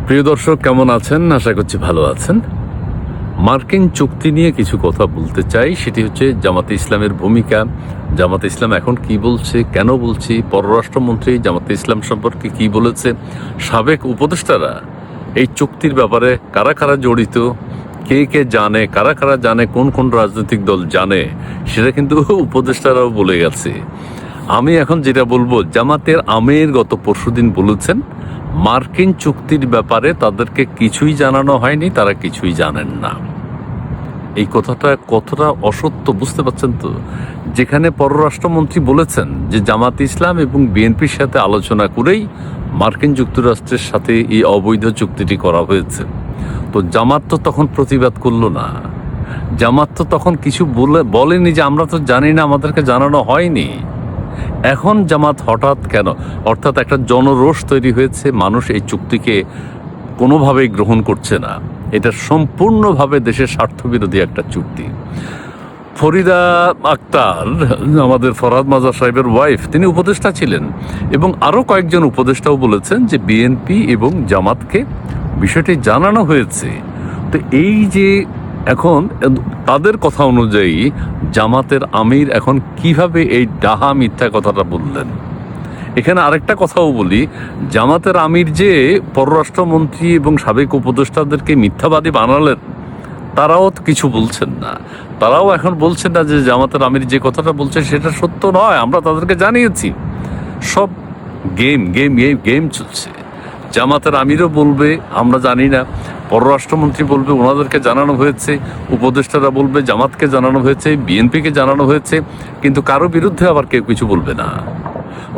প্রিয় দর্শক, কেমন আছেন? আশা করছি ভালো আছেন। মার্কিন চুক্তি নিয়ে কিছু কথা বলতে চাই। সেটি হচ্ছে জামাতে ইসলামের ভূমিকা, জামাতে ইসলাম এখন কি বলছে, কেন বলছি, পররাষ্ট্রমন্ত্রী জামাতে ইসলাম সম্পর্কে কি বলেছে, সাবেক উপদেষ্টারা এই চুক্তির ব্যাপারে কারা কারা জড়িত, কে কে জানে, কারা কারা জানে, কোন কোন রাজনৈতিক দল জানে, সেটা কিন্তু উপদেষ্টারাও বলে গেছে। আমি এখন যেটা বলবো, জামাতের আমির গত পরশুদিন বলেছেন মার্কিন চুক্তির ব্যাপারে তাদেরকে কিছুই জানানো হয়নি, তারা কিছুই জানেন না। এই কথাটা কতটা অসত্য বুঝতে পারছেন তো? যেখানে পররাষ্ট্রমন্ত্রী বলেছেন যে জামাত ইসলাম এবং বিএনপির সাথে আলোচনা করেই মার্কিন যুক্তরাষ্ট্রের সাথে এই অবৈধ চুক্তিটি করা হয়েছে, তো জামাত তো তখন প্রতিবাদ করলো না। জামাত তো তখন কিছু বলেনি যে আমরা তো জানি না, আমাদেরকে জানানো হয়নি। এখন জামাত হঠাৎ কেন? অর্থাৎ একটা জনরোষ তৈরি হয়েছে, মানুষ এই চুক্তিকে কোনোভাবেই গ্রহণ করছে না। এটা সম্পূর্ণভাবে দেশের স্বার্থবিরোধী একটা চুক্তি। ফরিদা আক্তার, আমাদের ফরহাদ মাজার সাহেবের ওয়াইফ, তিনি উপদেষ্টা ছিলেন এবং আরও কয়েকজন উপদেষ্টাও বলেছেন যে বিএনপি এবং জামাতকে বিষয়টি জানানো হয়েছে। তো এই যে এখন তাদের কথা অনুযায়ী জামাতের আমির এখন কিভাবে এই ডাহা মিথ্যা কথাটা বললেন? এখানে আরেকটা কথাও বলি, জামাতের আমির যে পররাষ্ট্রমন্ত্রী এবং সাবেক উপদেষ্টাদেরকে মিথ্যাবাদী বানালেন, তারাও কিছু বলছেন না। তারাও এখন বলছেন না যে জামাতের আমির যে কথাটা বলছে সেটা সত্য নয়, আমরা তাদেরকে জানিয়েছি। সব গেম চলছে। জামাতের আমিরও বলবে আমরা জানি না, পররাষ্ট্রমন্ত্রী বলবে ওনাদেরকে জানানো হয়েছে, উপদেষ্টারা বলবে জামাতকে জানানো হয়েছে, বিএনপিকে জানানো হয়েছে, কিন্তু কারো বিরুদ্ধে আবার কেউ কিছু বলবে না।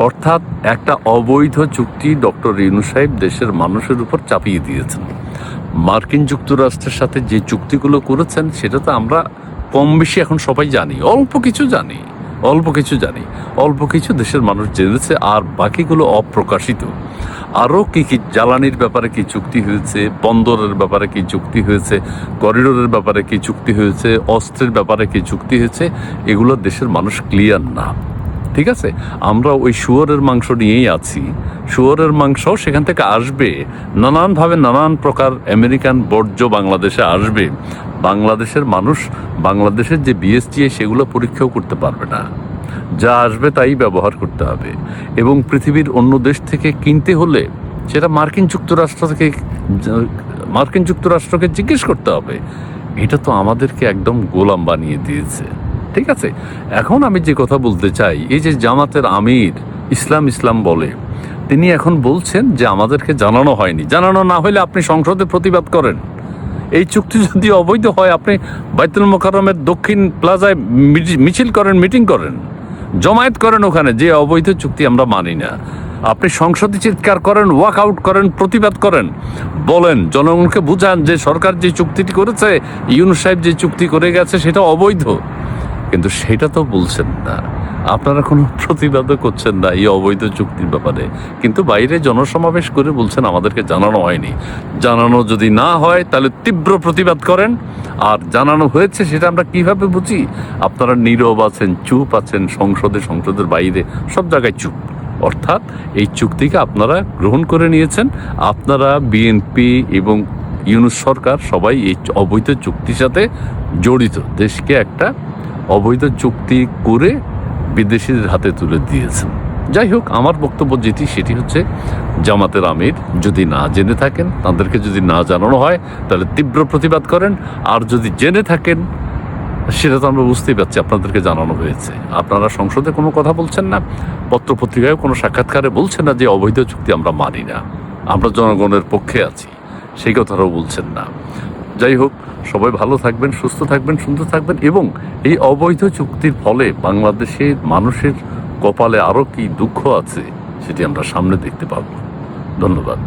অর্থাৎ একটা অবৈধ চুক্তি ডক্টর ইউনূস সাহেব দেশের মানুষের উপর চাপিয়ে দিয়েছেন। মার্কিন যুক্তরাষ্ট্রের সাথে যে চুক্তিগুলো করেছেন সেটা তো আমরা কম বেশি এখন সবাই জানি, অল্প কিছু দেশের মানুষ জেনেছে, আর বাকিগুলো অপ্রকাশিত। আরও কি জ্বালানির ব্যাপারে কি চুক্তি হয়েছে, বন্দরের ব্যাপারে কি চুক্তি হয়েছে, করিডোরের ব্যাপারে কি চুক্তি হয়েছে, অস্ত্রের ব্যাপারে কি চুক্তি হয়েছে, এগুলো দেশের মানুষ ক্লিয়ার না। ঠিক আছে, আমরা ওই শুয়োরের মাংস নিয়েই আছি। শুয়োরের মাংস সেখান থেকে আসবে, নানানভাবে নানান প্রকার আমেরিকান বর্জ্য বাংলাদেশে আসবে। বাংলাদেশের মানুষ বাংলাদেশের যে বিএসটিআই সেগুলো পরীক্ষাও করতে পারবে না। যা আসবে তাই ব্যবহার করতে হবে, এবং পৃথিবীর অন্য দেশ থেকে কিনতে হলে সেটা মার্কিন যুক্তরাষ্ট্রকে জিজ্ঞেস করতে হবে। এটা তো আমাদেরকে একদম গোলাম বানিয়ে দিয়েছে। ঠিক আছে, এখন আমি যে কথা বলতে চাই, এই যে জামাতের আমির ইসলাম বলে, তিনি এখন বলছেন যে আমাদেরকে জানানো হয়নি। জানানো না হলে আপনি সংসদে প্রতিবাদ করেন। এই চুক্তি যদি অবৈধ হয়, আপনি বাইতুল মোকাররমের দক্ষিণ প্লাজায় মিছিল করেন, মিটিং করেন, জমায়েত করেন ওখানে, যে অবৈধ চুক্তি আমরা মানি না। আপনি সংসদে চিৎকার করেন, ওয়াক আউট করেন, প্রতিবাদ করেন, বলেন, জনগণকে বুঝান যে সরকার যে চুক্তিটি করেছে, ইউনূস সাহেব যে চুক্তি করে গেছে সেটা অবৈধ। কিন্তু সেটা তো বলছেন না, আপনারা কোনো প্রতিবাদও করছেন না এই অবৈধ চুক্তির ব্যাপারে, কিন্তু বাইরে জনসমাবেশ করে বলছেন আমাদেরকে জানানো হয়নি। জানানো যদি না হয় তাহলে তীব্র প্রতিবাদ করেন, আর জানানো হয়েছে সেটা আমরা কিভাবে বুঝি? আপনারা নীরব আছেন, চুপ আছেন, সংসদের বাইরে সব জায়গায় চুপ। অর্থাৎ এই চুক্তিকে আপনারা গ্রহণ করে নিয়েছেন। আপনারা বিএনপি এবং ইউনূস সরকার সবাই এই অবৈধ চুক্তির সাথে জড়িত, দেশকে একটা অবৈধ চুক্তি করে বিদেশিদের হাতে তুলে দিয়েছেন। যাই হোক, আমার বক্তব্য সেটি হচ্ছে, জামাতের আমির যদি না জেনে থাকেন, তাদেরকে যদি না জানানো হয় তাহলে তীব্র প্রতিবাদ করেন, আর যদি জেনে থাকেন সেটা তো আমরা বুঝতেই পারছি আপনাদেরকে জানানো হয়েছে। আপনারা সংসদে কোনো কথা বলছেন না, পত্রপত্রিকায় কোনো সাক্ষাৎকারে বলছেন না যে অবৈধ চুক্তি আমরা মানি না, আমরা জনগণের পক্ষে আছি, সেই কথাটাও বলছেন না। যাই হোক, সবাই ভালো থাকবেন, সুস্থ থাকবেন, সুন্দর থাকবেন, এবং এই অবৈধ চুক্তির ফলে বাংলাদেশের মানুষের কপালে আরও কি দুঃখ আছে সেটি আমরা সামনে দেখতে পাবো। ধন্যবাদ।